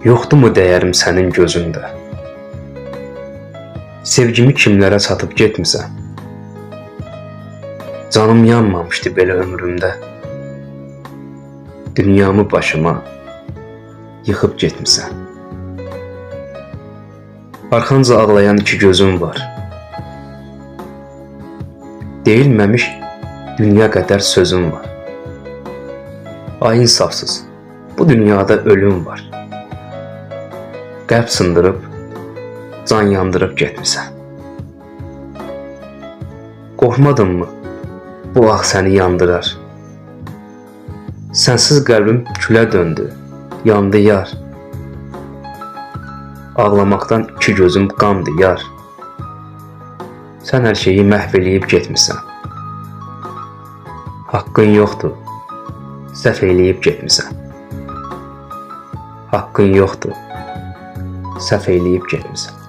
Yoxdurmu dəyərim sənin gözündə? Sevgimi kimlərə satıb getmisən? Canım yanmamışdı belə ömrümdə. Dünyamı başıma yıxıb getmisən. Arxanca ağlayan iki gözüm var. Deyilməmiş dünya qədər sözüm var. Ay insafsız, bu dünyada ölüm var. Qəlb sındırıb, can yandırıb getmisən. Qorxmadınmı? Bu ağ səni yandırar. Sənsiz qəlbim külə döndü, yandı yar. Ağlamaqdan iki gözüm qandı yar. Sən hər şeyi məhv eləyib getmisən. Haqqın yoxdur, səhv eləyib getmisən. Haqqın yoxdur, səhv eləyib getmisən.